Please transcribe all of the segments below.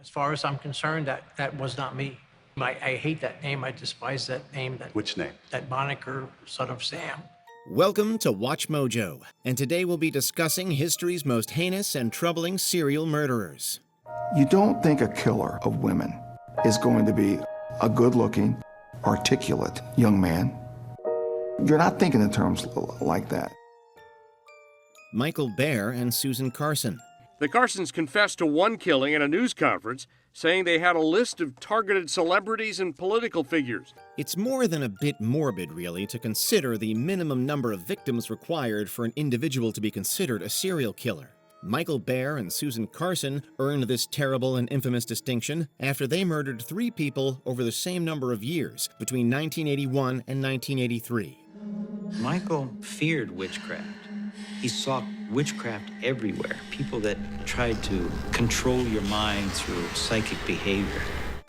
As far as I'm concerned, that was not me. I hate that name. I despise that name. Which name? That moniker, Son of Sam. Welcome to Watch Mojo, and today we'll be discussing history's most heinous and troubling serial murderers. You don't think a killer of women is going to be a good-looking, articulate young man. You're not thinking in terms like that. Michael Baer and Susan Carson. The Carsons confessed to one killing at a news conference, saying they had a list of targeted celebrities and political figures. It's more than a bit morbid, really, to consider the minimum number of victims required for an individual to be considered a serial killer. Michael Baer and Susan Carson earned this terrible and infamous distinction after they murdered 3 people over the same number of years, between 1981 and 1983. Michael feared witchcraft. He saw witchcraft everywhere, people that tried to control your mind through psychic behavior.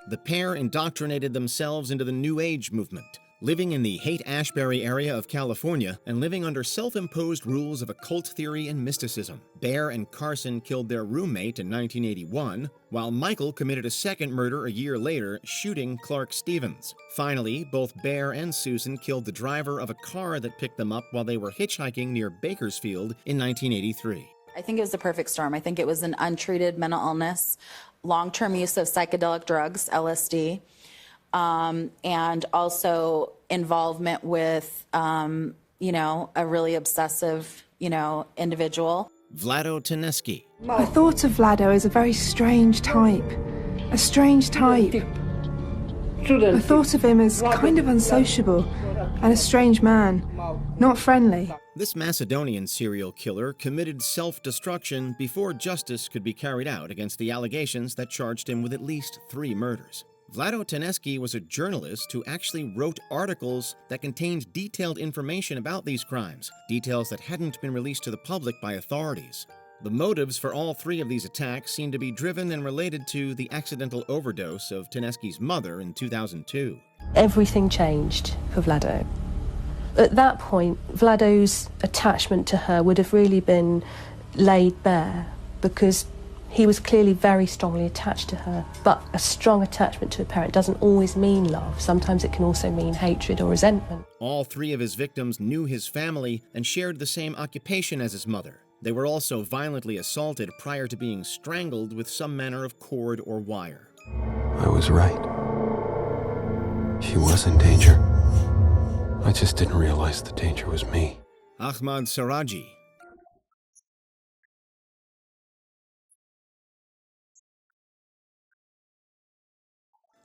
The pair indoctrinated themselves into the New Age movement, living in the Haight-Ashbury area of California and living under self-imposed rules of occult theory and mysticism. Baer and Carson killed their roommate in 1981, while Michael committed a second murder a year later, shooting Clark Stevens. Finally, both Baer and Susan killed the driver of a car that picked them up while they were hitchhiking near Bakersfield in 1983. I think it was the perfect storm. I think it was an untreated mental illness, long-term use of psychedelic drugs, LSD, and also involvement with, a really obsessive, individual. Vlado Teneski. I thought of Vlado as a very strange type. A strange type. I thought of him as kind of unsociable and a strange man, not friendly. This Macedonian serial killer committed self-destruction before justice could be carried out against the allegations that charged him with at least 3 murders. Vlado Teneski was a journalist who actually wrote articles that contained detailed information about these crimes, details that hadn't been released to the public by authorities. The motives for all 3 of these attacks seem to be driven and related to the accidental overdose of Teneski's mother in 2002. Everything changed for Vlado. At that point, Vlado's attachment to her would have really been laid bare because he was clearly very strongly attached to her. But a strong attachment to a parent doesn't always mean love. Sometimes it can also mean hatred or resentment. All 3 of his victims knew his family and shared the same occupation as his mother. They were also violently assaulted prior to being strangled with some manner of cord or wire. I was right. She was in danger. I just didn't realize the danger was me. Ahmad Saraji.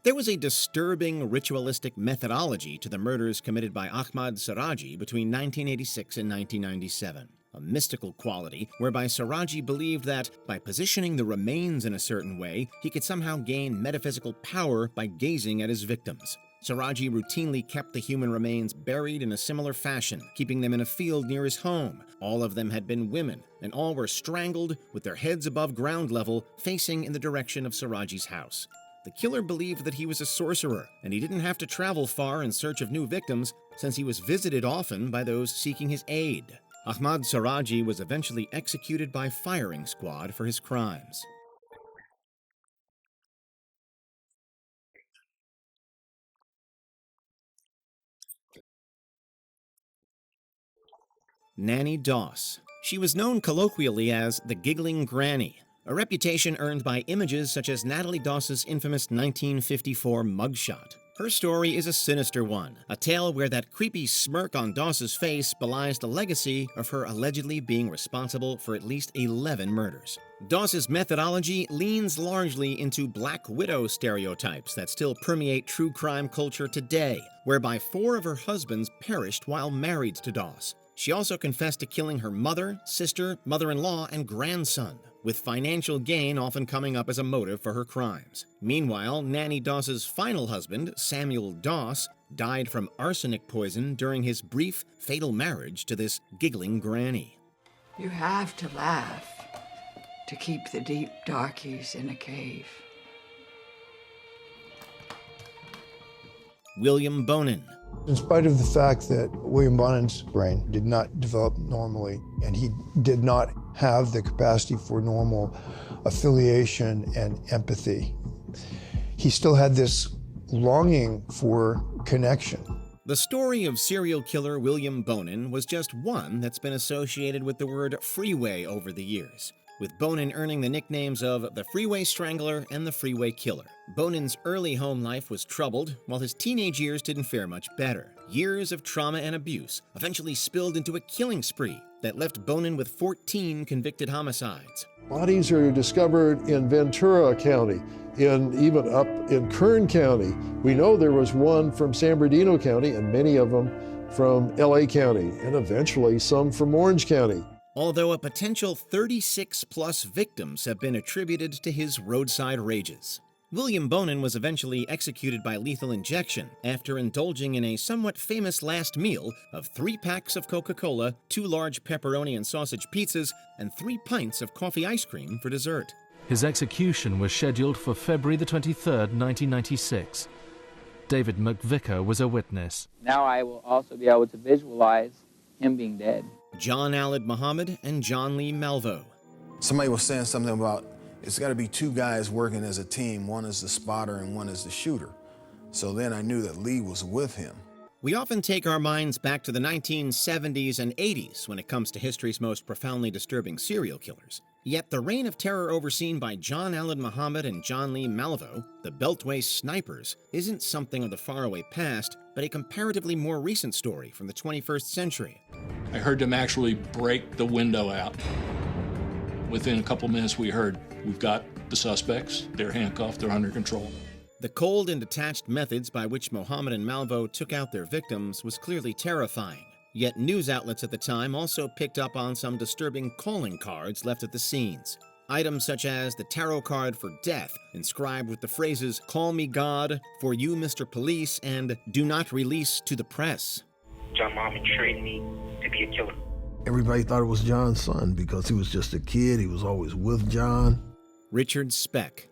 There was a disturbing ritualistic methodology to the murders committed by Ahmad Saraji between 1986 and 1997. A mystical quality whereby Saraji believed that by positioning the remains in a certain way, he could somehow gain metaphysical power by gazing at his victims. Saraji routinely kept the human remains buried in a similar fashion, keeping them in a field near his home. All of them had been women, and all were strangled with their heads above ground level, facing in the direction of Saraji's house. The killer believed that he was a sorcerer, and he didn't have to travel far in search of new victims, since he was visited often by those seeking his aid. Ahmad Saraji was eventually executed by firing squad for his crimes. Nanny Doss. She was known colloquially as the Giggling Granny, a reputation earned by images such as Natalie Doss's infamous 1954 mugshot. Her story is a sinister one, a tale where that creepy smirk on Doss's face belies the legacy of her allegedly being responsible for at least 11 murders. Doss's methodology leans largely into Black Widow stereotypes that still permeate true crime culture today, whereby 4 of her husbands perished while married to Doss. She also confessed to killing her mother, sister, mother-in-law, and grandson, with financial gain often coming up as a motive for her crimes. Meanwhile, Nanny Doss's final husband, Samuel Doss, died from arsenic poison during his brief, fatal marriage to this giggling granny. You have to laugh to keep the deep darkies in a cave. William Bonin. In spite of the fact that William Bonin's brain did not develop normally and he did not have the capacity for normal affiliation and empathy. He still had this longing for connection. The story of serial killer William Bonin was just one that's been associated with the word freeway over the years, with Bonin earning the nicknames of the Freeway Strangler and the Freeway Killer. Bonin's early home life was troubled, while his teenage years didn't fare much better. Years of trauma and abuse eventually spilled into a killing spree that left Bonin with 14 convicted homicides. Bodies are discovered in Ventura County, even up in Kern County. We know there was one from San Bernardino County and many of them from LA County, and eventually some from Orange County. Although a potential 36-plus victims have been attributed to his roadside rages. William Bonin was eventually executed by lethal injection after indulging in a somewhat famous last meal of 3 packs of Coca-Cola, 2 large pepperoni and sausage pizzas, and 3 pints of coffee ice cream for dessert. His execution was scheduled for February the 23rd, 1996. David McVicker was a witness. Now I will also be able to visualize him being dead. John Aled Muhammad and John Lee Malvo. Somebody was saying something about it's got to be 2 guys working as a team. One is the spotter and one is the shooter. So then I knew that Lee was with him. We often take our minds back to the 1970s and 80s when it comes to history's most profoundly disturbing serial killers. Yet the reign of terror overseen by John Aled Muhammad and John Lee Malvo, the Beltway Snipers, isn't something of the faraway past, but a comparatively more recent story from the 21st century. I heard them actually break the window out. Within a couple minutes we heard, we've got the suspects, they're handcuffed, they're under control. The cold and detached methods by which Muhammad and Malvo took out their victims was clearly terrifying. Yet news outlets at the time also picked up on some disturbing calling cards left at the scenes. Items such as the tarot card for death, inscribed with the phrases, "Call me God," "For you, Mr. Police," and "Do not release to the press." John Muhammad trained me to be a killer. Everybody thought it was John's son because he was just a kid. He was always with John. Richard Speck.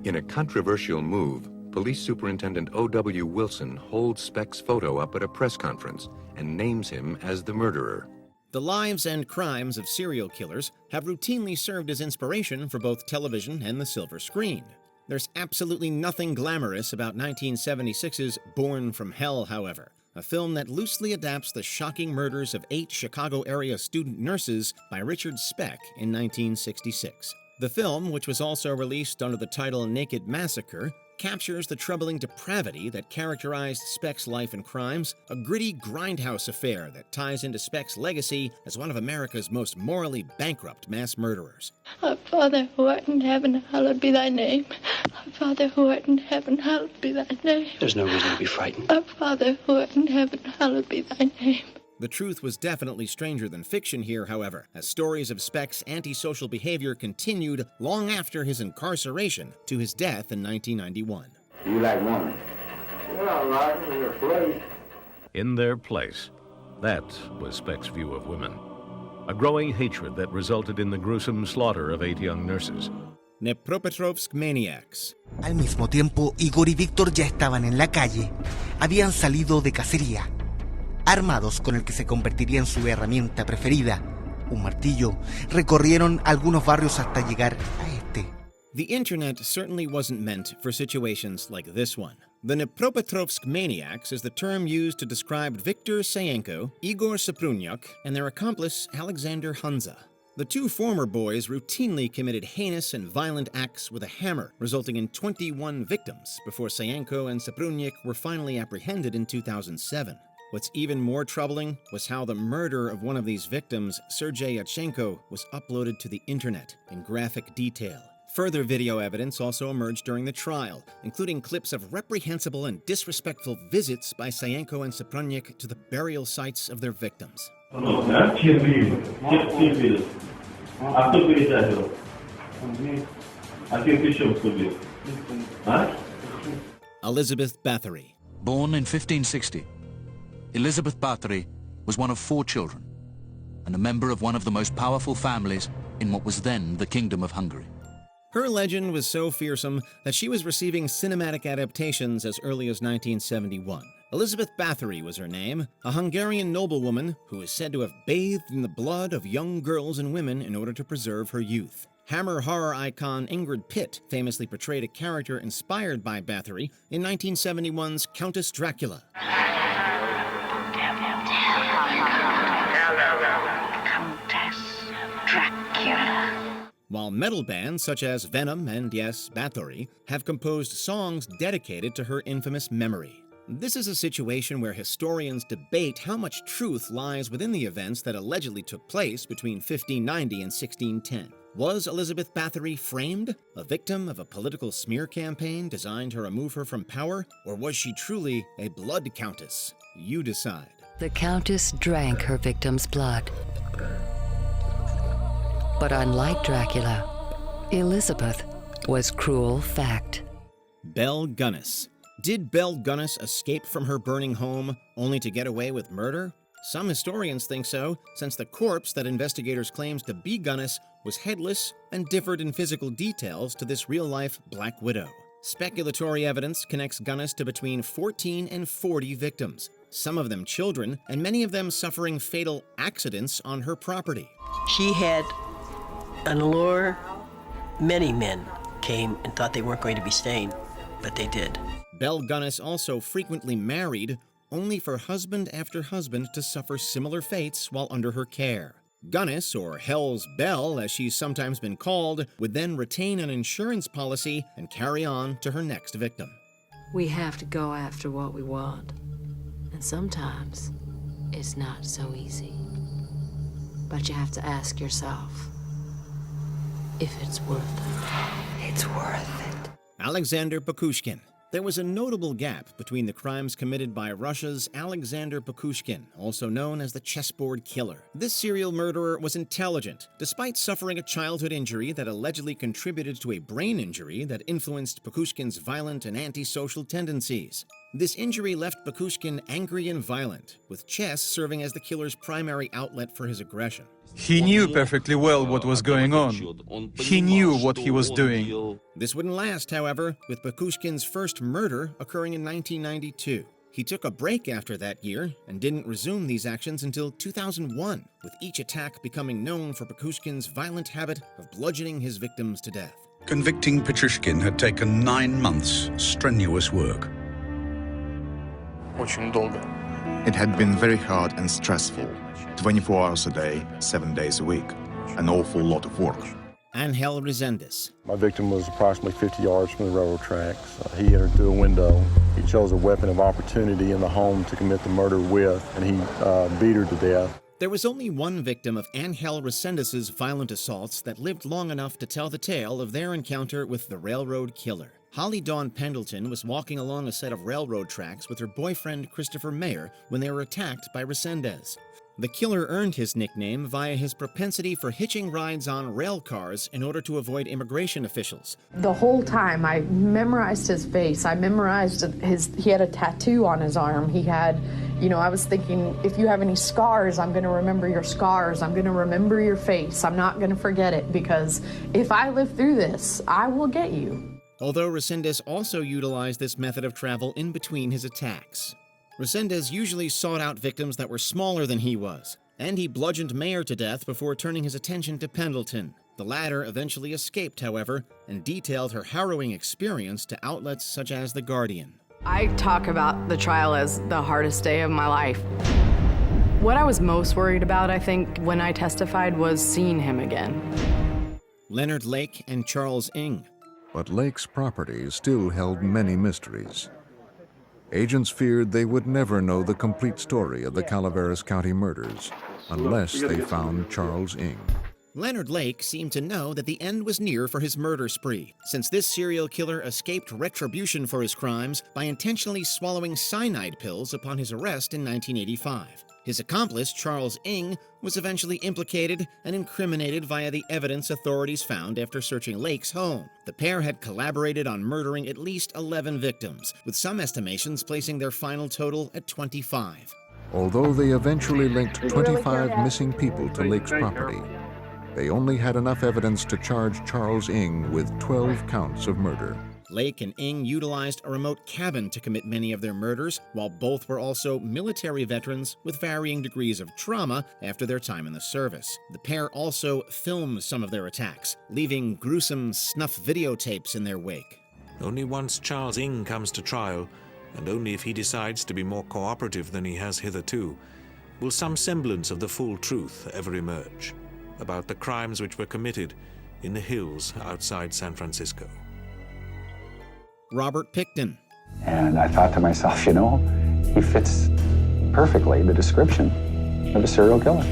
In a controversial move, Police Superintendent O.W. Wilson holds Speck's photo up at a press conference and names him as the murderer. The lives and crimes of serial killers have routinely served as inspiration for both television and the silver screen. There's absolutely nothing glamorous about 1976's Born from Hell, however, a film that loosely adapts the shocking murders of 8 Chicago-area student nurses by Richard Speck in 1966. The film, which was also released under the title Naked Massacre, captures the troubling depravity that characterized Speck's life and crimes, a gritty grindhouse affair that ties into Speck's legacy as one of America's most morally bankrupt mass murderers. Our Father who art in heaven, hallowed be thy name. Our Father who art in heaven, hallowed be thy name. There's no reason to be frightened. Our Father who art in heaven, hallowed be thy name. The truth was definitely stranger than fiction here, however, as stories of Speck's antisocial behavior continued long after his incarceration to his death in 1991. Do you like women? Yeah, I like them in their place. In their place. That was Speck's view of women. A growing hatred that resulted in the gruesome slaughter of 8 young nurses. Dnepropetrovsk Maniacs. Al mismo tiempo, Igor y Víctor ya estaban en la calle. Habían salido de cacería. Armados con el que se convertiría en su herramienta preferida, un martillo, recorrieron algunos barrios hasta llegar a este. The internet certainly wasn't meant for situations like this one. The Dnepropetrovsk Maniacs is the term used to describe Viktor Sayenko, Igor Saprunyuk, and their accomplice Alexander Hunza. The 2 former boys routinely committed heinous and violent acts with a hammer, resulting in 21 victims before Sayenko and Saprunyuk were finally apprehended in 2007. What's even more troubling was how the murder of one of these victims, Sergei Yatchenko, was uploaded to the internet in graphic detail. Further video evidence also emerged during the trial, including clips of reprehensible and disrespectful visits by Sayenko and Saprunyuk to the burial sites of their victims. Elizabeth Bathory. Born in 1560, Elizabeth Bathory was one of 4 children and a member of one of the most powerful families in what was then the Kingdom of Hungary. Her legend was so fearsome that she was receiving cinematic adaptations as early as 1971. Elizabeth Bathory was her name, a Hungarian noblewoman who is said to have bathed in the blood of young girls and women in order to preserve her youth. Hammer horror icon Ingrid Pitt famously portrayed a character inspired by Bathory in 1971's Countess Dracula. Countess Dracula. While metal bands such as Venom and, yes, Bathory have composed songs dedicated to her infamous memory. This is a situation where historians debate how much truth lies within the events that allegedly took place between 1590 and 1610. Was Elizabeth Bathory framed, a victim of a political smear campaign designed to remove her from power, or was she truly a blood countess? You decide. The countess drank her victim's blood. But unlike Dracula, Elizabeth was cruel fact. Belle Gunness. Did Belle Gunness escape from her burning home only to get away with murder? Some historians think so, since the corpse that investigators claimed to be Gunness was headless and differed in physical details to this real-life Black Widow. Speculatory evidence connects Gunness to between 14 and 40 victims, some of them children, and many of them suffering fatal accidents on her property. She had an allure. Many men came and thought they weren't going to be staying, but they did. Belle Gunness also frequently married, only for husband after husband to suffer similar fates while under her care. Gunness, or Hell's Belle as she's sometimes been called, would then retain an insurance policy and carry on to her next victim. We have to go after what we want, and sometimes it's not so easy. But you have to ask yourself if it's worth it. It's worth it. Alexander Pakushkin. There was a notable gap between the crimes committed by Russia's Alexander Pakushkin, also known as the chessboard killer. This serial murderer was intelligent, despite suffering a childhood injury that allegedly contributed to a brain injury that influenced Pakushkin's violent and antisocial tendencies. This injury left Pakushkin angry and violent, with chess serving as the killer's primary outlet for his aggression. He knew perfectly well what was going on. He knew what he was doing. This wouldn't last, however, with Pakushkin's first murder occurring in 1992. He took a break after that year and didn't resume these actions until 2001, with each attack becoming known for Pakushkin's violent habit of bludgeoning his victims to death. Convicting Petrushkin had taken 9 months strenuous work. It had been very hard and stressful. 24 hours a day, 7 days a week. An awful lot of work. Angel Resendez. My victim was approximately 50 yards from the railroad tracks. He entered through a window. He chose a weapon of opportunity in the home to commit the murder with, and he beat her to death. There was only one victim of Angel Resendez's violent assaults that lived long enough to tell the tale of their encounter with the railroad killer. Holly Dawn Pendleton was walking along a set of railroad tracks with her boyfriend Christopher Mayer when they were attacked by Resendez. The killer earned his nickname via his propensity for hitching rides on rail cars in order to avoid immigration officials. The whole time I memorized his face. I memorized he had a tattoo on his arm. He had, I was thinking, if you have any scars, I'm going to remember your scars. I'm going to remember your face. I'm not going to forget it, because if I live through this, I will get you. Although Resendez also utilized this method of travel in between his attacks. Resendez usually sought out victims that were smaller than he was, and he bludgeoned Mayer to death before turning his attention to Pendleton. The latter eventually escaped, however, and detailed her harrowing experience to outlets such as The Guardian. I talk about the trial as the hardest day of my life. What I was most worried about, I think, when I testified was seeing him again. Leonard Lake and Charles Ng. But Lake's property still held many mysteries. Agents feared they would never know the complete story of the Calaveras County murders unless they found Charles Ng. Leonard Lake seemed to know that the end was near for his murder spree, since this serial killer escaped retribution for his crimes by intentionally swallowing cyanide pills upon his arrest in 1985. His accomplice, Charles Ng, was eventually implicated and incriminated via the evidence authorities found after searching Lake's home. The pair had collaborated on murdering at least 11 victims, with some estimations placing their final total at 25. Although they eventually linked 25 missing people to Lake's property, they only had enough evidence to charge Charles Ng with 12 counts of murder. Lake and Ng utilized a remote cabin to commit many of their murders, while both were also military veterans with varying degrees of trauma after their time in the service. The pair also filmed some of their attacks, leaving gruesome snuff videotapes in their wake. Only once Charles Ng comes to trial, and only if he decides to be more cooperative than he has hitherto, will some semblance of the full truth ever emerge about the crimes which were committed in the hills outside San Francisco. Robert Pickton. And I thought to myself, you know, he fits perfectly the description of a serial killer.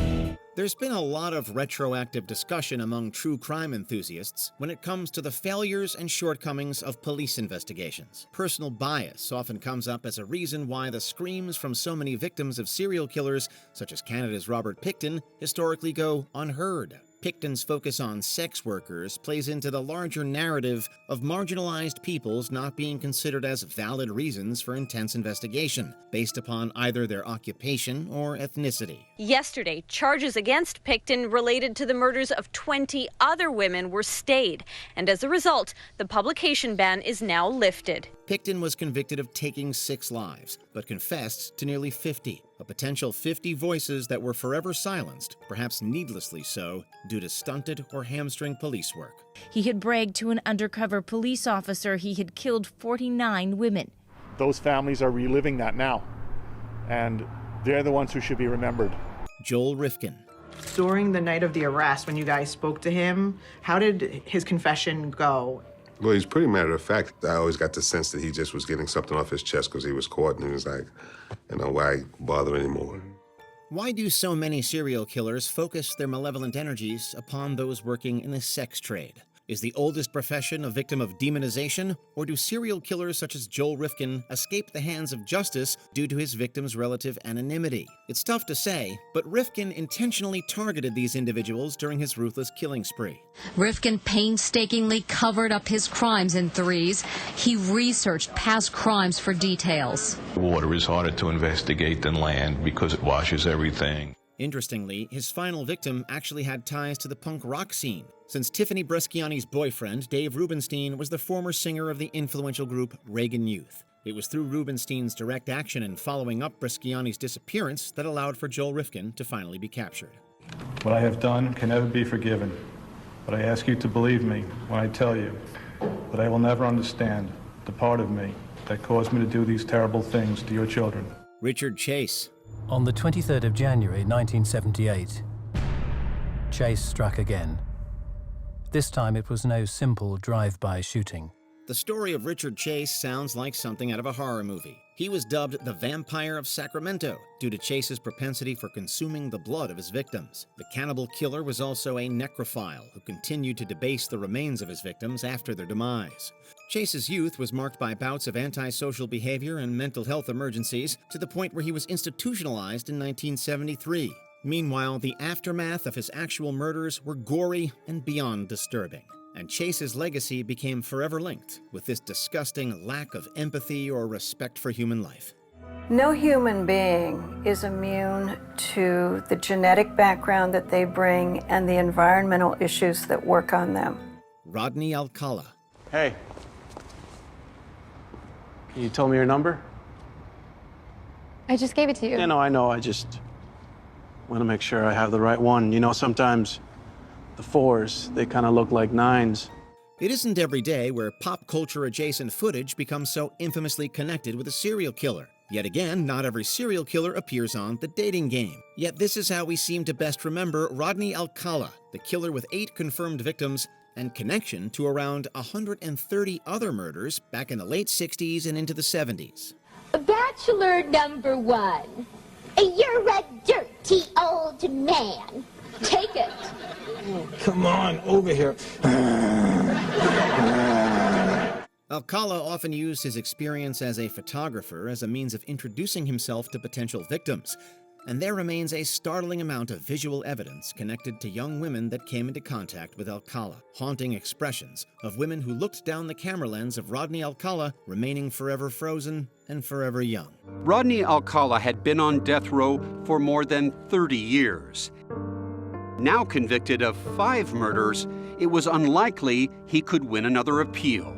There's been a lot of retroactive discussion among true crime enthusiasts when it comes to the failures and shortcomings of police investigations. Personal bias often comes up as a reason why the screams from so many victims of serial killers, such as Canada's Robert Pickton, historically go unheard. Pickton's focus on sex workers plays into the larger narrative of marginalized peoples not being considered as valid reasons for intense investigation, based upon either their occupation or ethnicity. Yesterday, charges against Pickton related to the murders of 20 other women were stayed, and as a result, the publication ban is now lifted. Pickton was convicted of taking 6 lives, but confessed to nearly 50, a potential 50 voices that were forever silenced, perhaps needlessly so, due to stunted or hamstring police work. He had bragged to an undercover police officer he had killed 49 women. Those families are reliving that now, and they're the ones who should be remembered. Joel Rifkin. During the night of the arrest, when you guys spoke to him, how did his confession go? Well, he's pretty matter of fact. I always got the sense that he just was getting something off his chest because he was caught, and he was like, you know, why bother anymore? Why do so many serial killers focus their malevolent energies upon those working in the sex trade? Is the oldest profession a victim of demonization, or do serial killers such as Joel Rifkin escape the hands of justice due to his victims' relative anonymity? It's tough to say, but Rifkin intentionally targeted these individuals during his ruthless killing spree. Rifkin painstakingly covered up his crimes in threes. He researched past crimes for details. Water is harder to investigate than land because it washes everything. Interestingly, his final victim actually had ties to the punk rock scene, since Tiffany Bresciani's boyfriend, Dave Rubenstein, was the former singer of the influential group Reagan Youth. It was through Rubenstein's direct action in following up Bresciani's disappearance that allowed for Joel Rifkin to finally be captured. What I have done can never be forgiven, but I ask you to believe me when I tell you that I will never understand the part of me that caused me to do these terrible things to your children. Richard Chase. On the 23rd of January 1978, Chase struck again. This time it was no simple drive-by shooting. The story of Richard Chase sounds like something out of a horror movie. He was dubbed the Vampire of Sacramento due to Chase's propensity for consuming the blood of his victims. The cannibal killer was also a necrophile who continued to debase the remains of his victims after their demise. Chase's youth was marked by bouts of antisocial behavior and mental health emergencies to the point where he was institutionalized in 1973. Meanwhile, the aftermath of his actual murders were gory and beyond disturbing, and Chase's legacy became forever linked with this disgusting lack of empathy or respect for human life. No human being is immune to the genetic background that they bring and the environmental issues that work on them. Rodney Alcala. Hey. You told me your number? I just gave it to you. Yeah, no, I know. I just want to make sure I have the right one. You know, sometimes the 4s, they kind of look like 9s. It isn't every day where pop culture adjacent footage becomes so infamously connected with a serial killer. Yet again, not every serial killer appears on The Dating Game. Yet this is how we seem to best remember Rodney Alcala, the killer with 8 confirmed victims and connection to around 130 other murders back in the late 60s and into the 70s. Bachelor number 1. You're a dirty old man. Take it. Come on, over here. Alcala often used his experience as a photographer as a means of introducing himself to potential victims, and there remains a startling amount of visual evidence connected to young women that came into contact with Alcala, haunting expressions of women who looked down the camera lens of Rodney Alcala, remaining forever frozen and forever young. Rodney Alcala had been on death row for more than 30 years. Now convicted of 5 murders, it was unlikely he could win another appeal.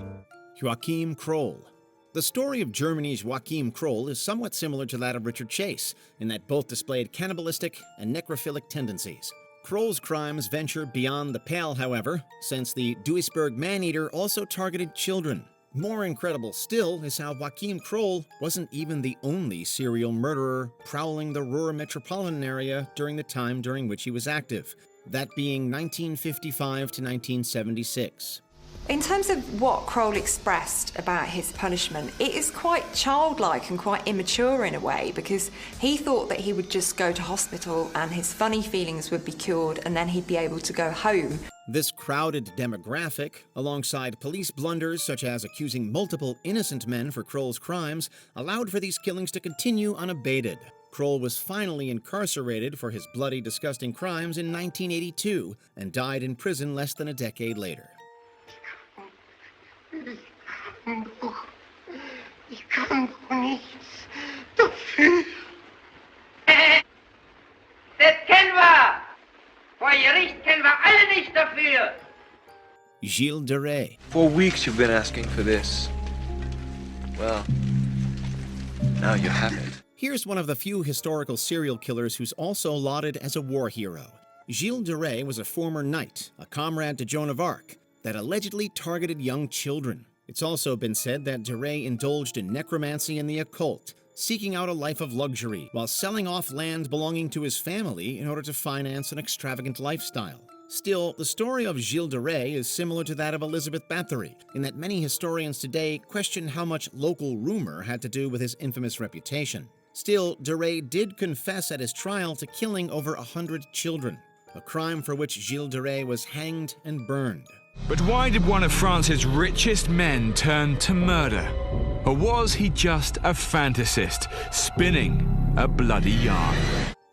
Joachim Kroll. The story of Germany's Joachim Kroll is somewhat similar to that of Richard Chase, in that both displayed cannibalistic and necrophilic tendencies. Kroll's crimes venture beyond the pale, however, since the Duisburg man-eater also targeted children. More incredible still is how Joachim Kroll wasn't even the only serial murderer prowling the Ruhr metropolitan area during the time during which he was active, that being 1955 to 1976. In terms of what Kroll expressed about his punishment, it is quite childlike and quite immature in a way, because he thought that he would just go to hospital and his funny feelings would be cured and then he'd be able to go home. This crowded demographic, alongside police blunders such as accusing multiple innocent men for Kroll's crimes, allowed for these killings to continue unabated. Kroll was finally incarcerated for his bloody, disgusting crimes in 1982 and died in prison less than a decade later. Ich kann nichts dafür. Das kennen wir. Vor Gericht kennen wir alle nicht dafür. Gilles de Rais. For weeks you've been asking for this. Well, now you have it. Here's one of the few historical serial killers who's also lauded as a war hero. Gilles de Rais was a former knight, a comrade to Joan of Arc, that allegedly targeted young children. It's also been said that de Rais indulged in necromancy and the occult, seeking out a life of luxury while selling off land belonging to his family in order to finance an extravagant lifestyle. Still, the story of Gilles de Rais is similar to that of Elizabeth Bathory, in that many historians today question how much local rumor had to do with his infamous reputation. Still, de Rais did confess at his trial to killing over 100 children, a crime for which Gilles de Rais was hanged and burned. But why did one of France's richest men turn to murder? Or was he just a fantasist, spinning a bloody yarn?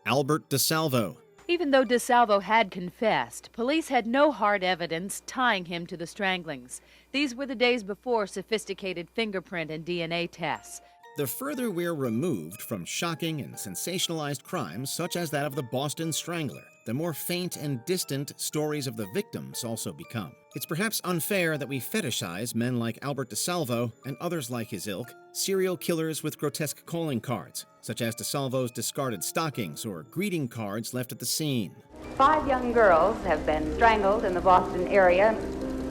Albert DeSalvo. Even though DeSalvo had confessed, police had no hard evidence tying him to the stranglings. These were the days before sophisticated fingerprint and DNA tests. The further we're removed from shocking and sensationalized crimes such as that of the Boston Strangler, the more faint and distant stories of the victims also become. It's perhaps unfair that we fetishize men like Albert DeSalvo and others like his ilk, serial killers with grotesque calling cards, such as DeSalvo's discarded stockings or greeting cards left at the scene. 5 young girls have been strangled in the Boston area.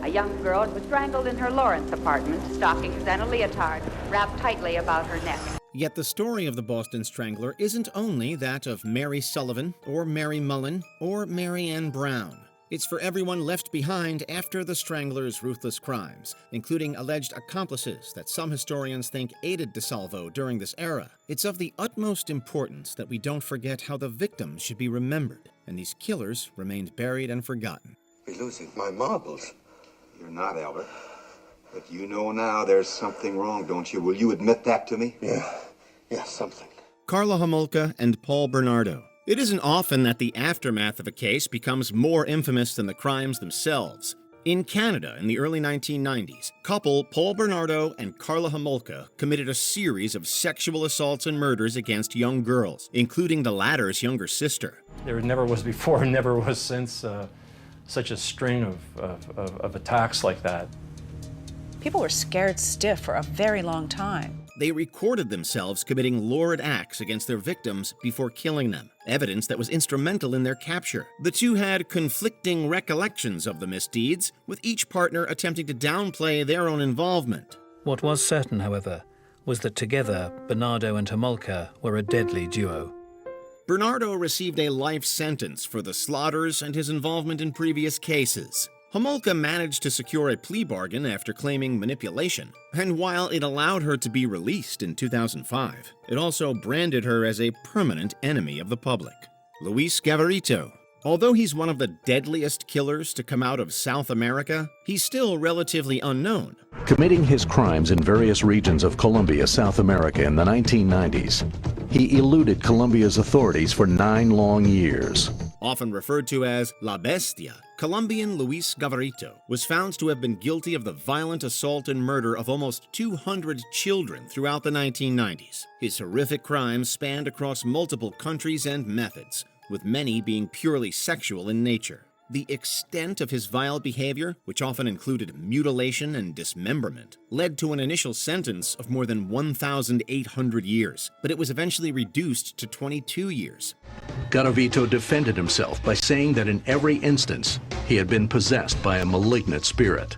A young girl was strangled in her Lawrence apartment, stockings and a leotard wrapped tightly about her neck. Yet the story of the Boston Strangler isn't only that of Mary Sullivan, or Mary Mullen, or Mary Ann Brown. It's for everyone left behind after the Strangler's ruthless crimes, including alleged accomplices that some historians think aided DeSalvo during this era. It's of the utmost importance that we don't forget how the victims should be remembered, and these killers remained buried and forgotten. Be losing my marbles. You're not, Albert. But you know now there's something wrong, don't you? Will you admit that to me? Yeah, something. Karla Homolka and Paul Bernardo. It isn't often that the aftermath of a case becomes more infamous than the crimes themselves. In Canada in the early 1990s, couple Paul Bernardo and Karla Homolka committed a series of sexual assaults and murders against young girls, including the latter's younger sister. There never was before and never was since such a string of attacks like that. People were scared stiff for a very long time. They recorded themselves committing lurid acts against their victims before killing them, evidence that was instrumental in their capture. The two had conflicting recollections of the misdeeds, with each partner attempting to downplay their own involvement. What was certain, however, was that together, Bernardo and Homolka were a deadly duo. Bernardo received a life sentence for the slaughters and his involvement in previous cases. Homolka managed to secure a plea bargain after claiming manipulation, and while it allowed her to be released in 2005, it also branded her as a permanent enemy of the public. Luis Gavarito. Although he's one of the deadliest killers to come out of South America, he's still relatively unknown. Committing his crimes in various regions of Colombia, South America in the 1990s, he eluded Colombia's authorities for 9 long years. Often referred to as La Bestia, Colombian Luis Gavarito was found to have been guilty of the violent assault and murder of almost 200 children throughout the 1990s. His horrific crimes spanned across multiple countries and methods, with many being purely sexual in nature. The extent of his vile behavior, which often included mutilation and dismemberment, led to an initial sentence of more than 1,800 years, but it was eventually reduced to 22 years. Garavito defended himself by saying that in every instance, he had been possessed by a malignant spirit.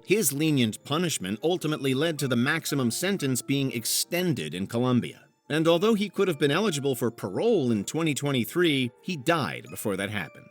His lenient punishment ultimately led to the maximum sentence being extended in Colombia. And although he could have been eligible for parole in 2023, he died before that happened.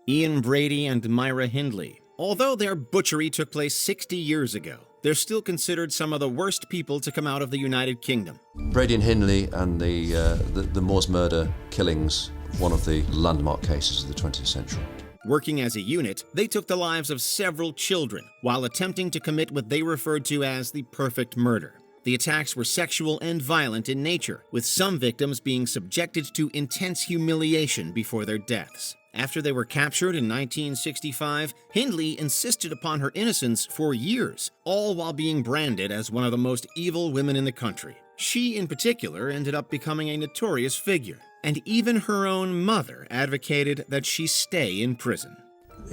Ian Brady and Myra Hindley. Although their butchery took place 60 years ago, they're still considered some of the worst people to come out of the United Kingdom. Brady and Hindley and the Moors murder killings, one of the landmark cases of the 20th century. Working as a unit, they took the lives of several children while attempting to commit what they referred to as the perfect murder. The attacks were sexual and violent in nature, with some victims being subjected to intense humiliation before their deaths. After they were captured in 1965, Hindley insisted upon her innocence for years, all while being branded as one of the most evil women in the country. She, in particular, ended up becoming a notorious figure, and even her own mother advocated that she stay in prison.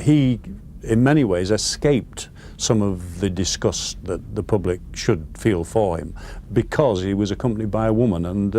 He, in many ways, escaped some of the disgust that the public should feel for him because he was accompanied by a woman, and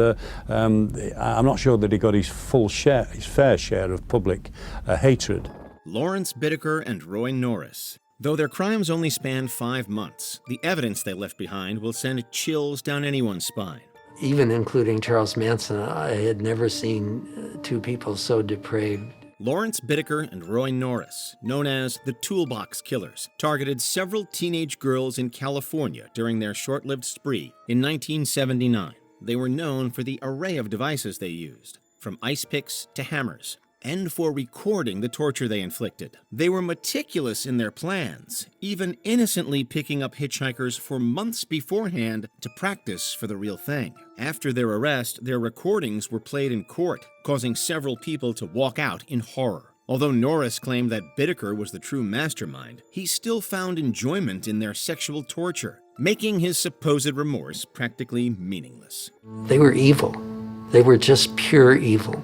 I'm not sure that he got his fair share of public hatred. Lawrence Bittaker and Roy Norris. Though their crimes only spanned 5 months, the evidence they left behind will send chills down anyone's spine. Even including Charles Manson, I had never seen two people so depraved. Lawrence Bittaker and Roy Norris, known as the Toolbox Killers, targeted several teenage girls in California during their short-lived spree in 1979. They were known for the array of devices they used, from ice picks to hammers, and for recording the torture they inflicted. They were meticulous in their plans, even innocently picking up hitchhikers for months beforehand to practice for the real thing. After their arrest, their recordings were played in court, causing several people to walk out in horror. Although Norris claimed that Bittaker was the true mastermind, he still found enjoyment in their sexual torture, making his supposed remorse practically meaningless. They were evil. They were just pure evil.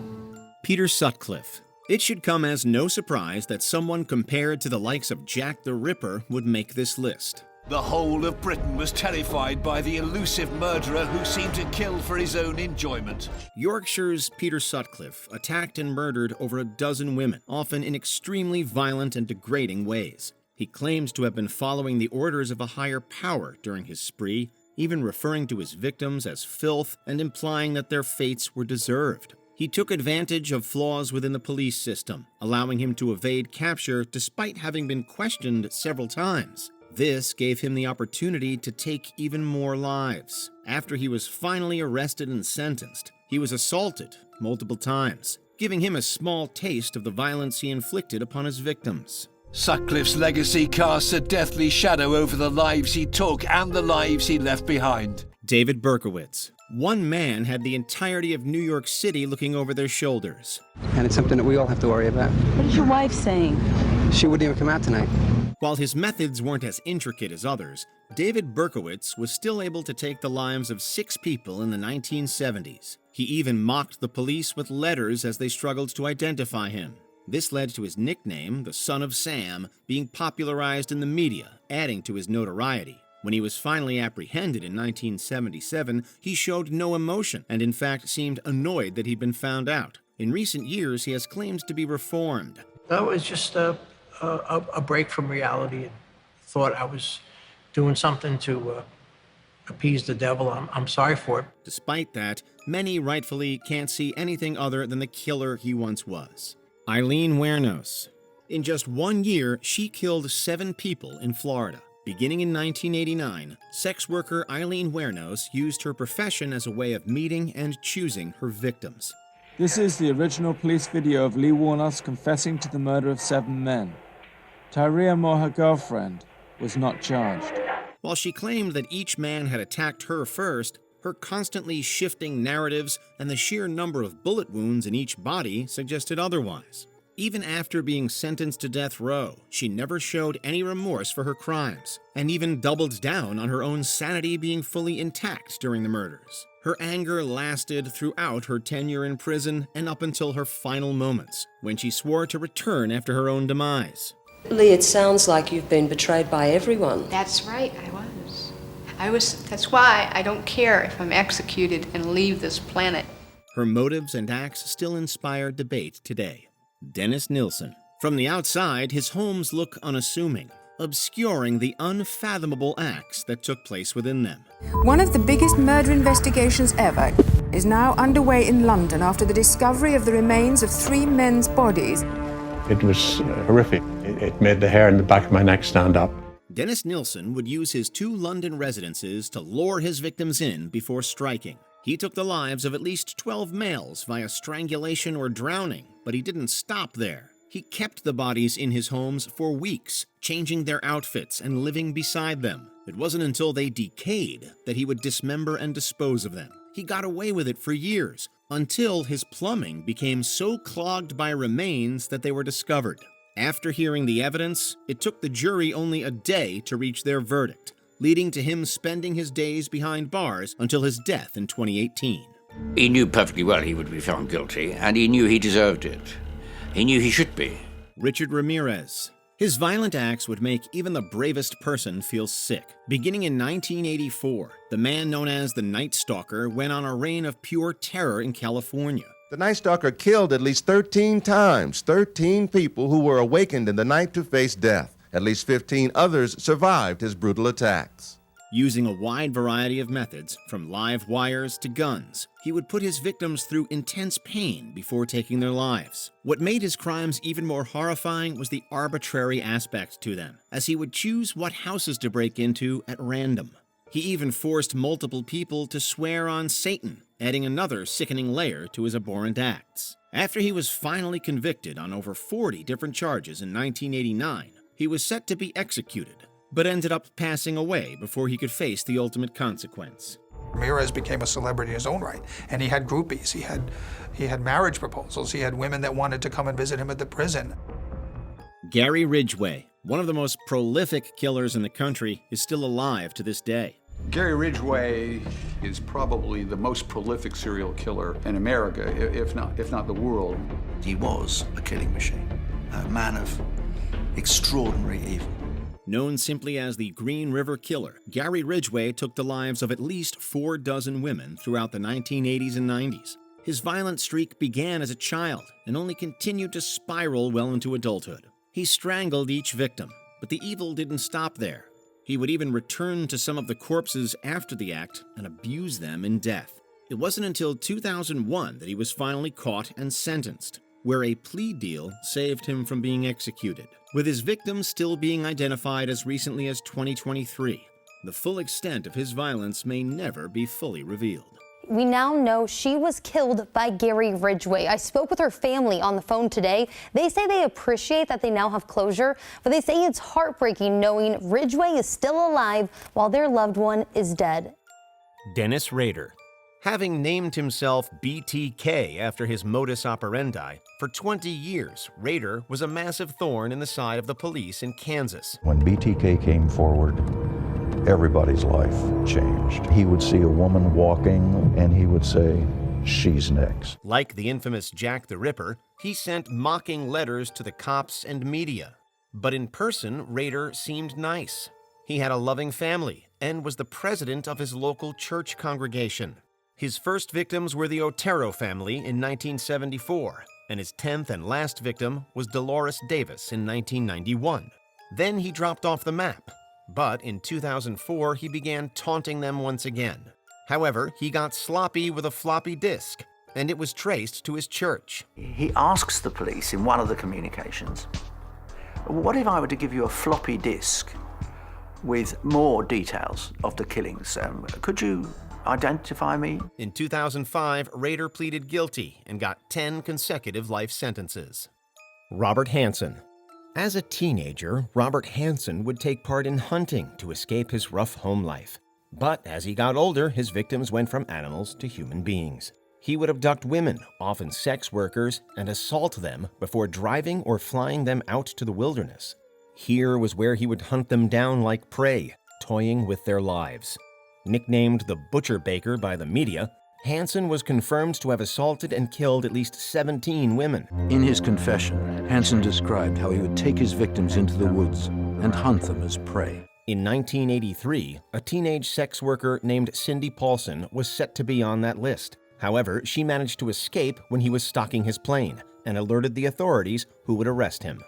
Peter Sutcliffe. It should come as no surprise that someone compared to the likes of Jack the Ripper would make this list. The whole of Britain was terrified by the elusive murderer who seemed to kill for his own enjoyment. Yorkshire's Peter Sutcliffe attacked and murdered over a dozen women, often in extremely violent and degrading ways. He claims to have been following the orders of a higher power during his spree, even referring to his victims as filth and implying that their fates were deserved. He took advantage of flaws within the police system, allowing him to evade capture despite having been questioned several times. This gave him the opportunity to take even more lives. After he was finally arrested and sentenced, he was assaulted multiple times, giving him a small taste of the violence he inflicted upon his victims. Sutcliffe's legacy casts a deathly shadow over the lives he took and the lives he left behind. David Berkowitz. One man had the entirety of New York City looking over their shoulders. And it's something that we all have to worry about. What is your wife saying? She wouldn't even come out tonight. While his methods weren't as intricate as others, David Berkowitz was still able to take the lives of 6 people in the 1970s. He even mocked the police with letters as they struggled to identify him. This led to his nickname, the Son of Sam, being popularized in the media, adding to his notoriety. When he was finally apprehended in 1977, he showed no emotion and in fact seemed annoyed that he'd been found out. In recent years, he has claimed to be reformed. That was just a break from reality, and thought I was doing something to appease the devil. I'm sorry for it. Despite that, many rightfully can't see anything other than the killer he once was. Eileen Wuornos. In just 1 year, she killed 7 people in Florida. Beginning in 1989, sex worker Eileen Wuornos used her profession as a way of meeting and choosing her victims. This is the original police video of Lee Wuornos confessing to the murder of 7 men. Tyria Moore, her girlfriend, was not charged. While she claimed that each man had attacked her first, her constantly shifting narratives and the sheer number of bullet wounds in each body suggested otherwise. Even after being sentenced to death row, she never showed any remorse for her crimes, and even doubled down on her own sanity being fully intact during the murders. Her anger lasted throughout her tenure in prison and up until her final moments, when she swore to return after her own demise. Lee, it sounds like you've been betrayed by everyone. That's right, I was. That's why I don't care if I'm executed and leave this planet. Her motives and acts still inspire debate today. Dennis Nilsen. From the outside, his homes look unassuming, obscuring the unfathomable acts that took place within them. One of the biggest murder investigations ever is now underway in London after the discovery of the remains of 3 men's bodies. It was horrific. It made the hair in the back of my neck stand up. Dennis Nilsen would use his 2 London residences to lure his victims in before striking. He took the lives of at least 12 males via strangulation or drowning, but he didn't stop there. He kept the bodies in his homes for weeks, changing their outfits and living beside them. It wasn't until they decayed that he would dismember and dispose of them. He got away with it for years, until his plumbing became so clogged by remains that they were discovered. After hearing the evidence, it took the jury only a day to reach their verdict, leading to him spending his days behind bars until his death in 2018. He knew perfectly well he would be found guilty, and he knew he deserved it. He knew he should be. Richard Ramirez. His violent acts would make even the bravest person feel sick. Beginning in 1984, the man known as the Night Stalker went on a reign of pure terror in California. The Night Stalker killed at least 13 times, 13 people who were awakened in the night to face death. At least 15 others survived his brutal attacks. Using a wide variety of methods, from live wires to guns, he would put his victims through intense pain before taking their lives. What made his crimes even more horrifying was the arbitrary aspect to them, as he would choose what houses to break into at random. He even forced multiple people to swear on Satan, adding another sickening layer to his abhorrent acts. After he was finally convicted on over 40 different charges in 1989, he was set to be executed, but ended up passing away before he could face the ultimate consequence. Ramirez became a celebrity in his own right, and he had groupies, he had marriage proposals, he had women that wanted to come and visit him at the prison. Gary Ridgway, one of the most prolific killers in the country, is still alive to this day. Gary Ridgway is probably the most prolific serial killer in America, if not the world. He was a killing machine, a man of extraordinary evil. Known simply as the Green River Killer, Gary Ridgway took the lives of at least 4 dozen women throughout the 1980s and 90s. His violent streak began as a child and only continued to spiral well into adulthood. He strangled each victim, but the evil didn't stop there. He would even return to some of the corpses after the act and abuse them in death. It wasn't until 2001 that he was finally caught and sentenced, where a plea deal saved him from being executed. With his victims still being identified as recently as 2023, the full extent of his violence may never be fully revealed. We now know she was killed by Gary Ridgway. I spoke with her family on the phone today. They say they appreciate that they now have closure, but they say it's heartbreaking knowing Ridgway is still alive while their loved one is dead. Dennis Rader. Having named himself BTK after his modus operandi, for 20 years, Rader was a massive thorn in the side of the police in Kansas. When BTK came forward, everybody's life changed. He would see a woman walking and he would say, "She's next." Like the infamous Jack the Ripper, he sent mocking letters to the cops and media. But in person, Rader seemed nice. He had a loving family and was the president of his local church congregation. His first victims were the Otero family in 1974, and his 10th and last victim was Dolores Davis in 1991. Then he dropped off the map, but in 2004 he began taunting them once again. However, he got sloppy with a floppy disk, and it was traced to his church. He asks the police in one of the communications, "What if I were to give you a floppy disk with more details of the killings? Could you identify me?" In 2005, Rader pleaded guilty and got 10 consecutive life sentences. Robert Hansen. As a teenager, Robert Hansen would take part in hunting to escape his rough home life. But as he got older, his victims went from animals to human beings. He would abduct women, often sex workers, and assault them before driving or flying them out to the wilderness. Here was where he would hunt them down like prey, toying with their lives. Nicknamed the Butcher Baker by the media, Hansen was confirmed to have assaulted and killed at least 17 women. In his confession, Hansen described how he would take his victims into the woods and hunt them as prey. In 1983, a teenage sex worker named Cindy Paulson was set to be on that list. However, she managed to escape when he was stalking his plane and alerted the authorities, who would arrest him.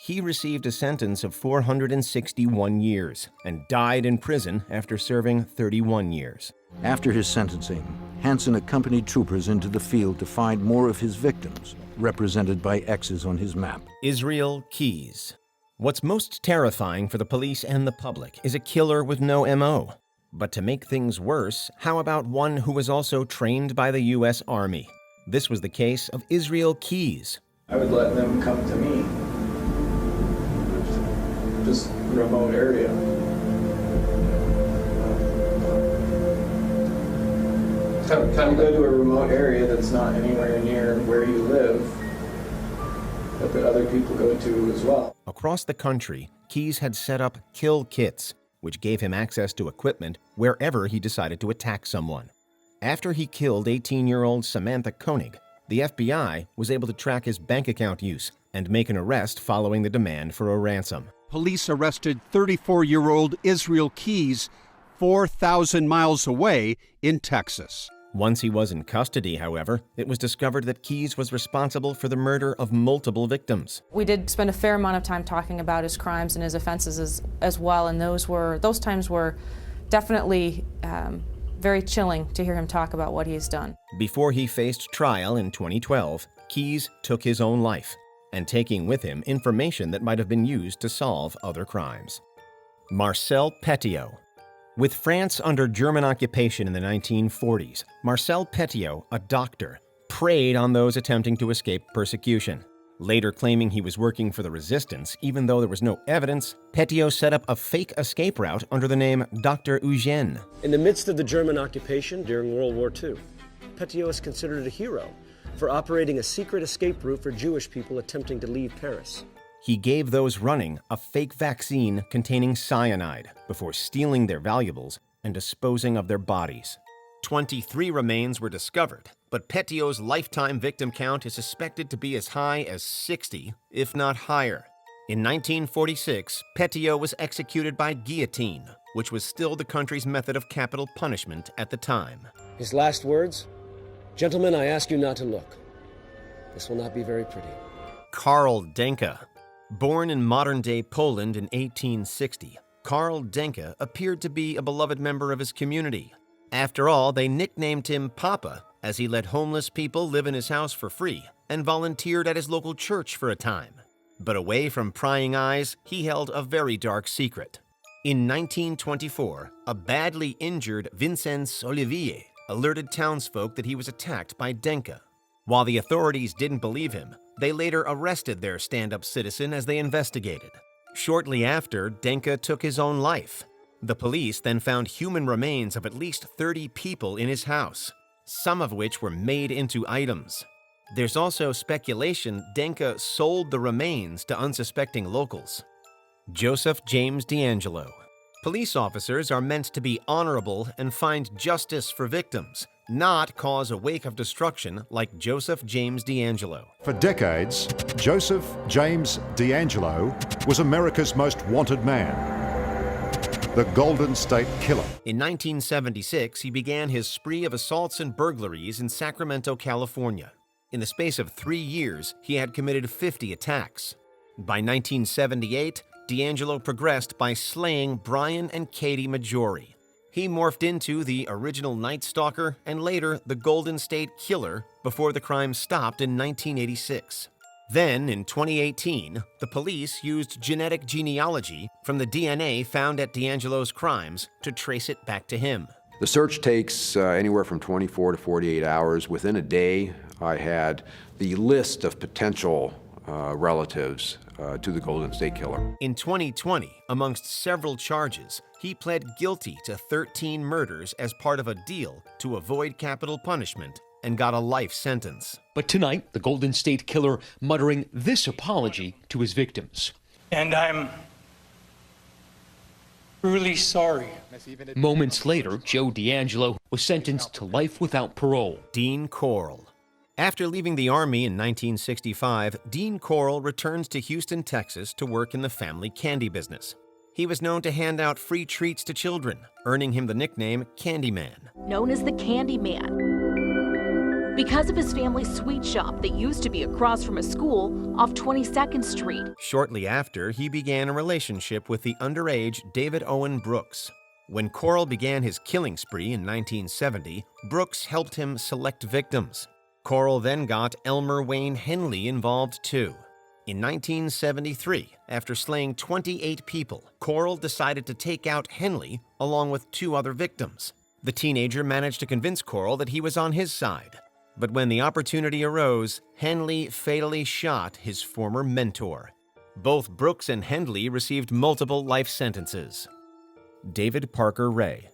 He received a sentence of 461 years and died in prison after serving 31 years. After his sentencing, Hansen accompanied troopers into the field to find more of his victims, represented by X's on his map. Israel Keyes. What's most terrifying for the police and the public is a killer with no MO. But to make things worse, how about one who was also trained by the U.S. Army? This was the case of Israel Keyes. I would let them come to me. Just remote area. Come go to a remote area that's not anywhere near where you live, but that other people go to as well. Across the country, Keyes had set up kill kits, which gave him access to equipment wherever he decided to attack someone. After he killed 18-year-old Samantha Koenig, the FBI was able to track his bank account use and make an arrest following the demand for a ransom. Police arrested 34-year-old Israel Keyes 4,000 miles away in Texas. Once he was in custody, however, it was discovered that Keyes was responsible for the murder of multiple victims. We did spend a fair amount of time talking about his crimes and his offenses as well, and those times were definitely very chilling to hear him talk about what he's done. Before he faced trial in 2012, Keyes took his own life, and taking with him information that might have been used to solve other crimes. Marcel Petiot. With France under German occupation in the 1940s, Marcel Petiot, a doctor, preyed on those attempting to escape persecution. Later claiming he was working for the resistance, even though there was no evidence, Petiot set up a fake escape route under the name Dr. Eugène. In the midst of the German occupation during World War II, Petiot is considered a hero for operating a secret escape route for Jewish people attempting to leave Paris. He gave those running a fake vaccine containing cyanide before stealing their valuables and disposing of their bodies. 23 remains were discovered, but Petiot's lifetime victim count is suspected to be as high as 60, if not higher. In 1946, Petiot was executed by guillotine, which was still the country's method of capital punishment at the time. His last words? "Gentlemen, I ask you not to look. This will not be very pretty." Karl Denke. Born in modern-day Poland in 1860, Karl Denke appeared to be a beloved member of his community. After all, they nicknamed him Papa, as he let homeless people live in his house for free and volunteered at his local church for a time. But away from prying eyes, he held a very dark secret. In 1924, a badly injured Vincenz Olivier alerted townsfolk that he was attacked by Denke. While the authorities didn't believe him, they later arrested their stand-up citizen as they investigated. Shortly after, Denke took his own life. The police then found human remains of at least 30 people in his house, some of which were made into items. There's also speculation Denke sold the remains to unsuspecting locals. Joseph James D'Angelo. Police officers are meant to be honorable and find justice for victims, not cause a wake of destruction like Joseph James D'Angelo. For decades, Joseph James D'Angelo was America's most wanted man, the Golden State Killer. In 1976, he began his spree of assaults and burglaries in Sacramento, California. In the space of 3 years, he had committed 50 attacks. By 1978, D'Angelo progressed by slaying Brian and Katie Maggiore. He morphed into the original Night Stalker and later the Golden State Killer before the crime stopped in 1986. Then, in 2018, the police used genetic genealogy from the DNA found at D'Angelo's crimes to trace it back to him. The search takes anywhere from 24 to 48 hours. Within a day, I had the list of potential relatives to the Golden State Killer. In 2020, amongst several charges, he pled guilty to 13 murders as part of a deal to avoid capital punishment and got a life sentence. But tonight, the Golden State Killer muttering this apology to his victims. And I'm really sorry. Moments later, Joe D'Angelo was sentenced to life without parole. Dean Corll. After leaving the Army in 1965, Dean Corll returned to Houston, Texas to work in the family candy business. He was known to hand out free treats to children, earning him the nickname Candyman. Known as the Candyman because of his family's sweet shop that used to be across from a school off 22nd Street. Shortly after, he began a relationship with the underage David Owen Brooks. When Corll began his killing spree in 1970, Brooks helped him select victims. Corll then got Elmer Wayne Henley involved too. In 1973, after slaying 28 people, Corll decided to take out Henley along with 2 other victims. The teenager managed to convince Corll that he was on his side. But when the opportunity arose, Henley fatally shot his former mentor. Both Brooks and Henley received multiple life sentences. David Parker Ray.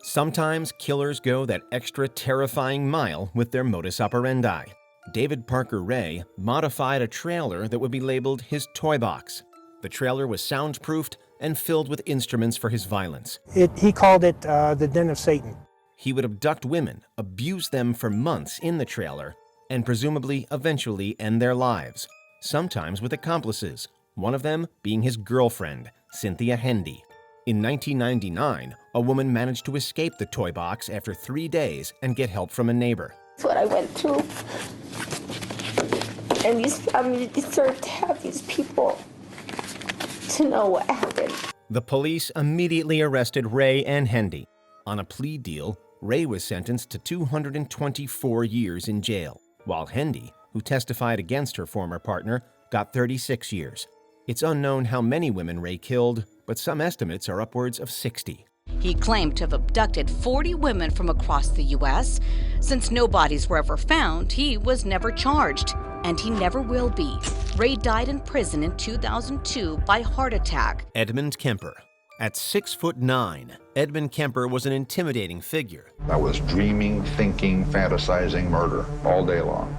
Sometimes killers go that extra terrifying mile with their modus operandi. David Parker Ray modified a trailer that would be labeled his toy box. The trailer was soundproofed and filled with instruments for his violence. He called it the Den of Satan. He would abduct women, abuse them for months in the trailer, and presumably eventually end their lives, sometimes with accomplices, one of them being his girlfriend, Cynthia Hendy. In 1999, a woman managed to escape the toy box after 3 days and get help from a neighbor. That's what I went through. And these families deserve to have these people to know what happened. The police immediately arrested Ray and Hendy. On a plea deal, Ray was sentenced to 224 years in jail, while Hendy, who testified against her former partner, got 36 years. It's unknown how many women Ray killed, but some estimates are upwards of 60. He claimed to have abducted 40 women from across the U.S. Since no bodies were ever found, he was never charged, and he never will be. Ray died in prison in 2002 by heart attack. Edmund Kemper. At 6'9", Edmund Kemper was an intimidating figure. I was dreaming, thinking, fantasizing murder all day long.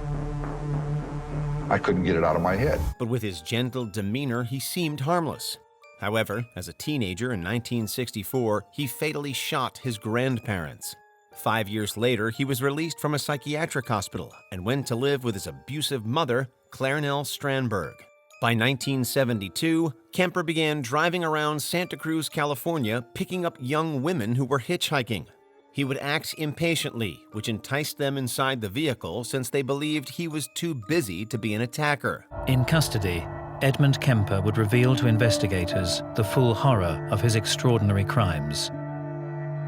I couldn't get it out of my head. But with his gentle demeanor, he seemed harmless. However, as a teenager in 1964, he fatally shot his grandparents. 5 years later, he was released from a psychiatric hospital and went to live with his abusive mother, Clarnell Strandberg. By 1972, Kemper began driving around Santa Cruz, California, picking up young women who were hitchhiking. He would act impatiently, which enticed them inside the vehicle since they believed he was too busy to be an attacker. In custody, Edmund Kemper would reveal to investigators the full horror of his extraordinary crimes,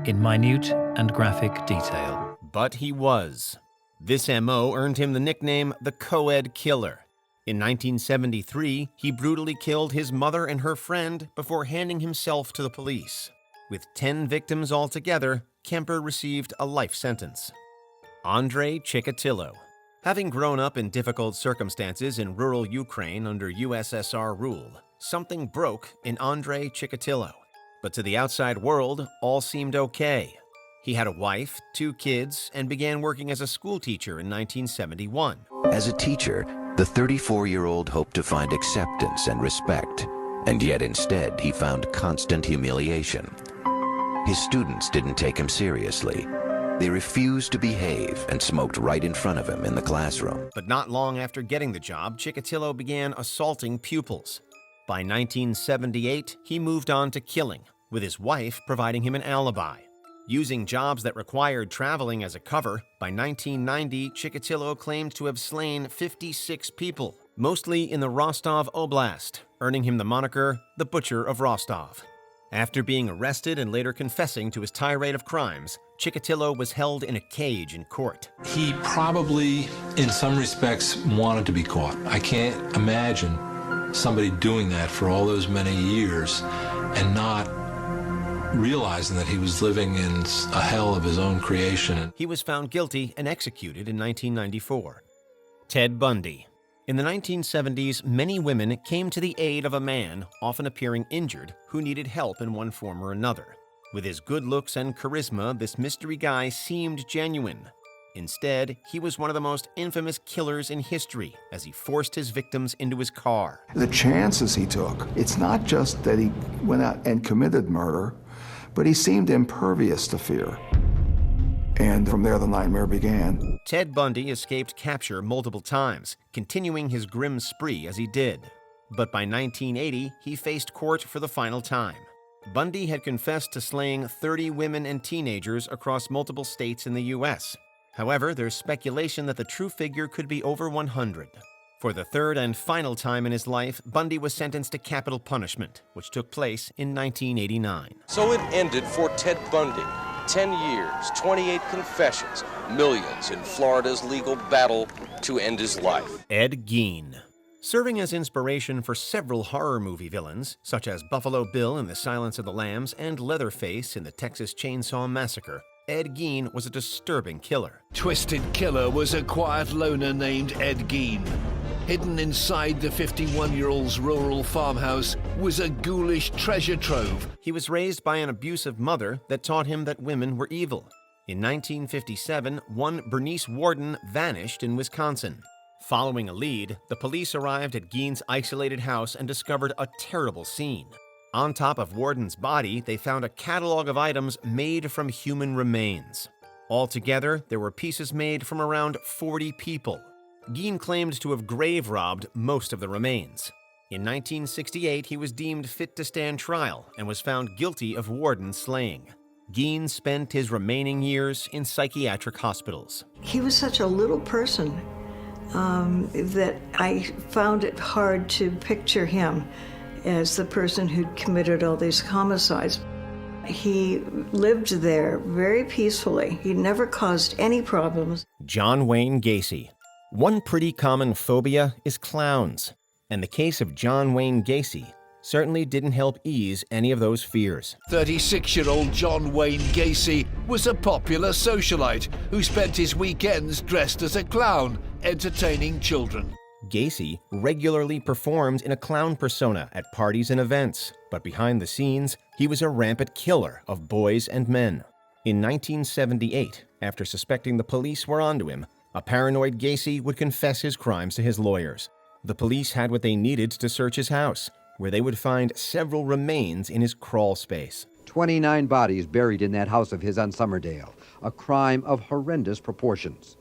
in minute and graphic detail. But he was. This MO earned him the nickname the Co-Ed Killer. In 1973, he brutally killed his mother and her friend before handing himself to the police. With 10 victims altogether, Kemper received a life sentence. Andrei Chikatilo. Having grown up in difficult circumstances in rural Ukraine under USSR rule, something broke in Andrei Chikatilo. But to the outside world, all seemed okay. He had a wife, 2 kids, and began working as a school teacher in 1971. As a teacher, the 34-year-old hoped to find acceptance and respect, and yet instead he found constant humiliation. His students didn't take him seriously. They refused to behave and smoked right in front of him in the classroom. But not long after getting the job, Chikatilo began assaulting pupils. By 1978, he moved on to killing, with his wife providing him an alibi. Using jobs that required traveling as a cover, by 1990, Chikatilo claimed to have slain 56 people, mostly in the Rostov Oblast, earning him the moniker the Butcher of Rostov. After being arrested and later confessing to his tirade of crimes, Chikatilo was held in a cage in court. He probably, in some respects, wanted to be caught. I can't imagine somebody doing that for all those many years and not realizing that he was living in a hell of his own creation. He was found guilty and executed in 1994. Ted Bundy. In the 1970s, many women came to the aid of a man, often appearing injured, who needed help in one form or another. With his good looks and charisma, this mystery guy seemed genuine. Instead, he was one of the most infamous killers in history as he forced his victims into his car. The chances he took, it's not just that he went out and committed murder, but he seemed impervious to fear. And from there, the nightmare began. Ted Bundy escaped capture multiple times, continuing his grim spree as he did. But by 1980, he faced court for the final time. Bundy had confessed to slaying 30 women and teenagers across multiple states in the U.S. However, there's speculation that the true figure could be over 100. For the third and final time in his life, Bundy was sentenced to capital punishment, which took place in 1989. So it ended for Ted Bundy. 10 years, 28 confessions, millions in Florida's legal battle to end his life. Ed Gein. Serving as inspiration for several horror movie villains, such as Buffalo Bill in The Silence of the Lambs and Leatherface in the Texas Chainsaw Massacre, Ed Gein was a disturbing killer. Twisted Killer was a quiet loner named Ed Gein. Hidden inside the 51-year-old's rural farmhouse was a ghoulish treasure trove. He was raised by an abusive mother that taught him that women were evil. In 1957, one Bernice Warden vanished in Wisconsin. Following a lead, the police arrived at Gein's isolated house and discovered a terrible scene. On top of Warden's body, they found a catalog of items made from human remains. Altogether, there were pieces made from around 40 people. Gein claimed to have grave robbed most of the remains. In 1968, he was deemed fit to stand trial and was found guilty of Warden slaying. Gein spent his remaining years in psychiatric hospitals. He was such a little person that I found it hard to picture him as the person who'd committed all these homicides. He lived there very peacefully. He never caused any problems. John Wayne Gacy. One pretty common phobia is clowns, and the case of John Wayne Gacy certainly didn't help ease any of those fears. 36-year-old John Wayne Gacy was a popular socialite who spent his weekends dressed as a clown, entertaining children. Gacy regularly performed in a clown persona at parties and events, but behind the scenes, he was a rampant killer of boys and men. In 1978, after suspecting the police were onto him, a paranoid Gacy would confess his crimes to his lawyers. The police had what they needed to search his house, where they would find several remains in his crawl space. 29 bodies buried in that house of his on Summerdale, a crime of horrendous proportions.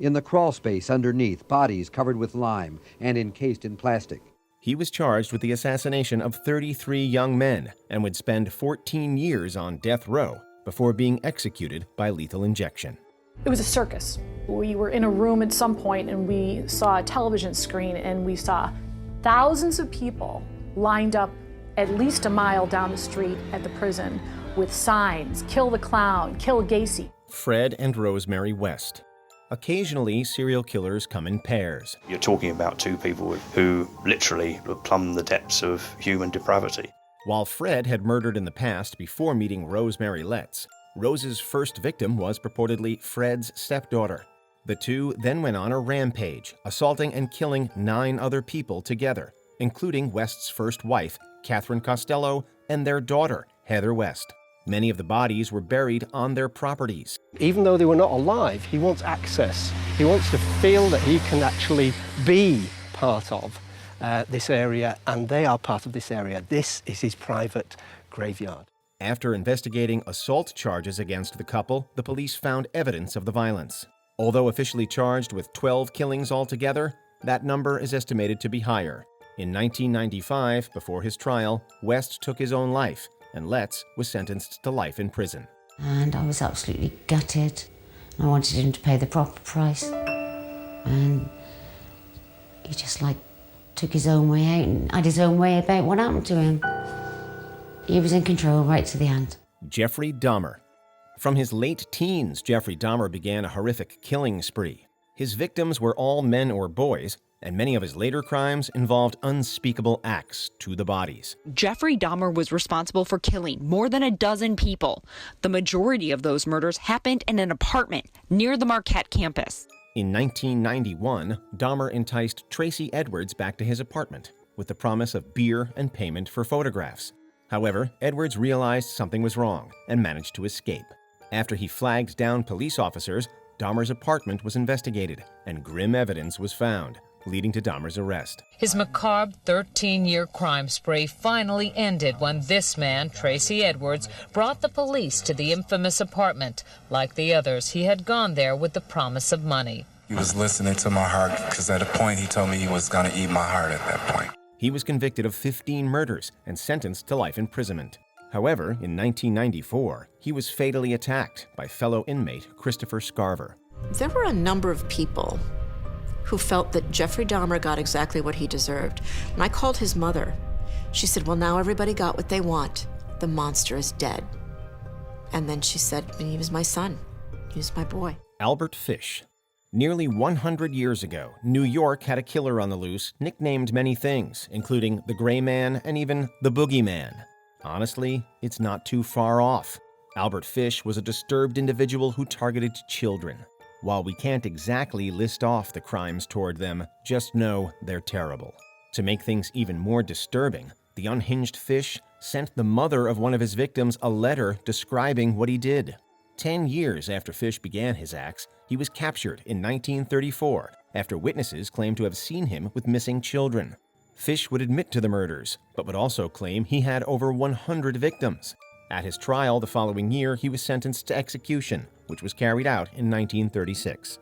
In the crawl space underneath, bodies covered with lime and encased in plastic. He was charged with the assassination of 33 young men and would spend 14 years on death row before being executed by lethal injection. It was a circus. We were in a room at some point and we saw a television screen and we saw thousands of people lined up at least a mile down the street at the prison with signs, "Kill the clown, kill Gacy." Fred and Rosemary West. Occasionally, serial killers come in pairs. You're talking about two people who literally plumb the depths of human depravity. While Fred had murdered in the past before meeting Rosemary Letts, Rose's first victim was purportedly Fred's stepdaughter. The two then went on a rampage, assaulting and killing 9 other people together, including West's first wife, Catherine Costello, and their daughter, Heather West. Many of the bodies were buried on their properties. Even though they were not alive, he wants access. He wants to feel that he can actually be part of this area, and they are part of this area. This is his private graveyard. After investigating assault charges against the couple, the police found evidence of the violence. Although officially charged with 12 killings altogether, that number is estimated to be higher. In 1995, before his trial, West took his own life, and Letts was sentenced to life in prison. And I was absolutely gutted. I wanted him to pay the proper price. And he just took his own way out and had his own way about what happened to him. He was in control right to the end. Jeffrey Dahmer. From his late teens, Jeffrey Dahmer began a horrific killing spree. His victims were all men or boys, and many of his later crimes involved unspeakable acts to the bodies. Jeffrey Dahmer was responsible for killing more than a dozen people. The majority of those murders happened in an apartment near the Marquette campus. In 1991, Dahmer enticed Tracy Edwards back to his apartment with the promise of beer and payment for photographs. However, Edwards realized something was wrong and managed to escape. After he flagged down police officers, Dahmer's apartment was investigated, and grim evidence was found, leading to Dahmer's arrest. His macabre 13-year crime spree finally ended when this man, Tracy Edwards, brought the police to the infamous apartment. Like the others, he had gone there with the promise of money. He was listening to my heart because at a point he told me he was going to eat my heart at that point. He was convicted of 15 murders and sentenced to life imprisonment. However, in 1994, he was fatally attacked by fellow inmate Christopher Scarver. There were a number of people who felt that Jeffrey Dahmer got exactly what he deserved. And I called his mother. She said, well, now everybody got what they want. The monster is dead. And then she said, he was my son. He was my boy. Albert Fish. Nearly 100 years ago, New York had a killer on the loose, nicknamed many things, including the Gray Man and even the Boogeyman. Honestly, it's not too far off. Albert Fish was a disturbed individual who targeted children. While we can't exactly list off the crimes toward them, just know they're terrible. To make things even more disturbing, the unhinged Fish sent the mother of one of his victims a letter describing what he did. 10 years after Fish began his acts, he was captured in 1934 after witnesses claimed to have seen him with missing children. Fish would admit to the murders, but would also claim he had over 100 victims. At his trial the following year, he was sentenced to execution, which was carried out in 1936.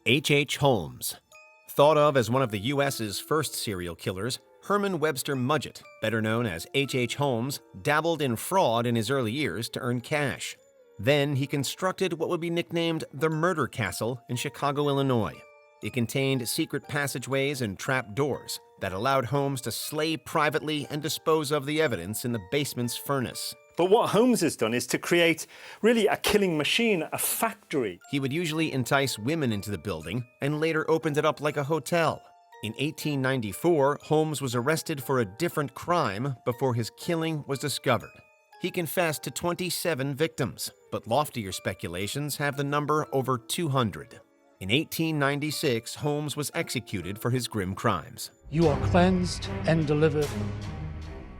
H. Holmes. Thought of as one of the U.S.'s first serial killers, Herman Webster Mudgett, better known as H. Holmes, dabbled in fraud in his early years to earn cash. Then he constructed what would be nicknamed the Murder Castle in Chicago, Illinois. It contained secret passageways and trap doors that allowed Holmes to slay privately and dispose of the evidence in the basement's furnace. But what Holmes has done is to create really a killing machine, a factory. He would usually entice women into the building and later opened it up like a hotel. In 1894, Holmes was arrested for a different crime before his killing was discovered. He confessed to 27 victims, but loftier speculations have the number over 200. In 1896, Holmes was executed for his grim crimes. You are cleansed and delivered.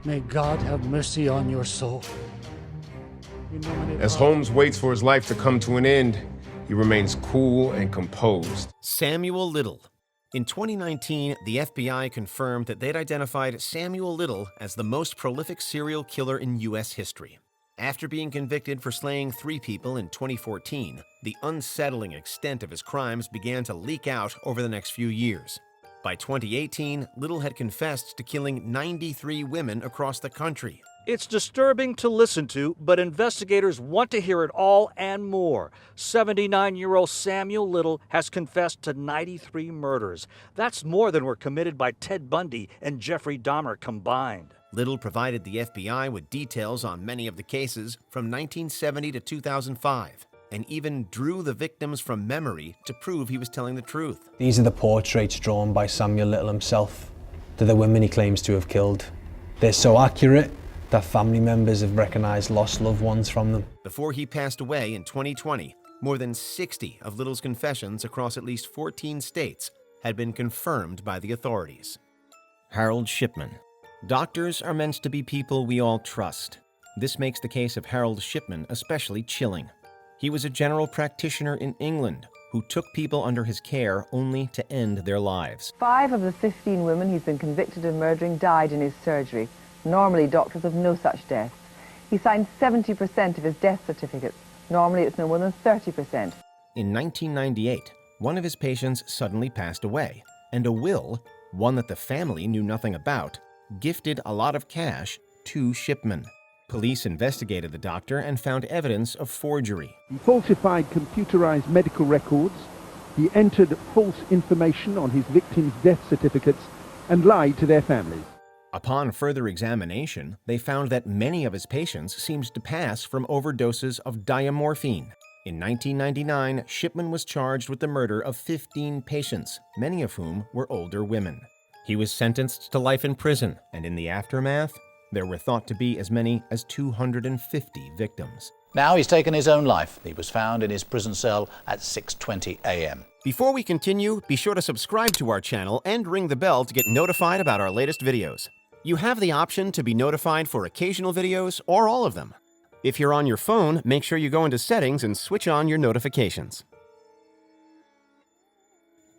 May God have mercy on your soul. As Holmes waits for his life to come to an end, he remains cool and composed. Samuel Little. In 2019, the FBI confirmed that they'd identified Samuel Little as the most prolific serial killer in U.S. history. After being convicted for slaying 3 people in 2014, the unsettling extent of his crimes began to leak out over the next few years. By 2018, Little had confessed to killing 93 women across the country. It's disturbing to listen to, but investigators want to hear it all and more. 79-year-old Samuel Little has confessed to 93 murders. That's more than were committed by Ted Bundy and Jeffrey Dahmer combined. Little provided the FBI with details on many of the cases from 1970 to 2005, and even drew the victims from memory to prove he was telling the truth. These are the portraits drawn by Samuel Little himself. They're the women he claims to have killed. They're so accurate that family members have recognized lost loved ones from them. Before he passed away in 2020, more than 60 of Little's confessions across at least 14 states had been confirmed by the authorities. Harold Shipman. Doctors are meant to be people we all trust. This makes the case of Harold Shipman especially chilling. He was a general practitioner in England who took people under his care only to end their lives. 5 of the 15 women he's been convicted of murdering died in his surgery. Normally, doctors have no such deaths. He signed 70% of his death certificates. Normally, it's no more than 30%. In 1998, one of his patients suddenly passed away, and a will, one that the family knew nothing about, gifted a lot of cash to Shipman. Police investigated the doctor and found evidence of forgery. He falsified computerized medical records. He entered false information on his victims' death certificates and lied to their families. Upon further examination, they found that many of his patients seemed to pass from overdoses of diamorphine. In 1999, Shipman was charged with the murder of 15 patients, many of whom were older women. He was sentenced to life in prison, and in the aftermath, there were thought to be as many as 250 victims. Now he's taken his own life. He was found in his prison cell at 6:20 a.m. Before we continue, be sure to subscribe to our channel and ring the bell to get notified about our latest videos. You have the option to be notified for occasional videos or all of them. If you're on your phone, make sure you go into Settings and switch on your notifications.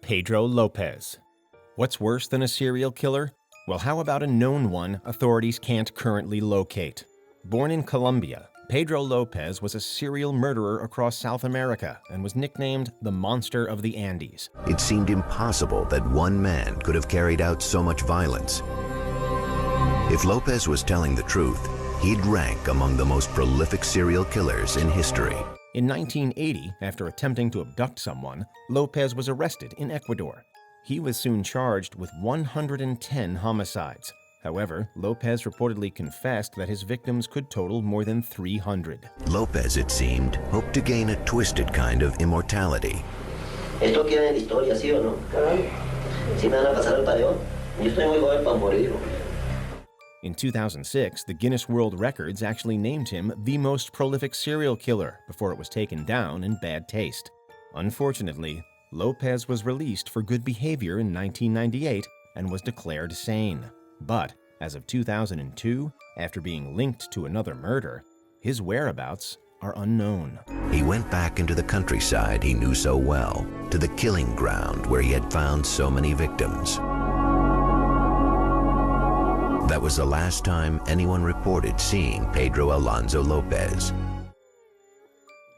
Pedro Lopez. What's worse than a serial killer? Well, how about a known one authorities can't currently locate? Born in Colombia, Pedro Lopez was a serial murderer across South America and was nicknamed the Monster of the Andes. It seemed impossible that one man could have carried out so much violence. If Lopez was telling the truth, he'd rank among the most prolific serial killers in history. In 1980, after attempting to abduct someone, Lopez was arrested in Ecuador. He was soon charged with 110 homicides. However, Lopez reportedly confessed that his victims could total more than 300. Lopez, it seemed, hoped to gain a twisted kind of immortality. Esto queda en la historia, ¿sí o no? Si me van a pasar al pareón, yo estoy muy joven para morir. In 2006, the Guinness World Records actually named him the most prolific serial killer before it was taken down in bad taste. Unfortunately, Lopez was released for good behavior in 1998 and was declared sane. But as of 2002, after being linked to another murder, his whereabouts are unknown. He went back into the countryside he knew so well, to the killing ground where he had found so many victims. That was the last time anyone reported seeing Pedro Alonso Lopez.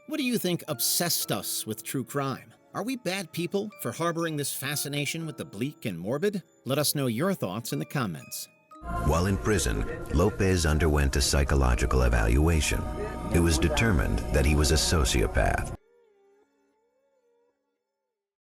What do you think obsessed us with true crime? Are we bad people for harboring this fascination with the bleak and morbid? Let us know your thoughts in the comments. While in prison, Lopez underwent a psychological evaluation. It was determined that he was a sociopath.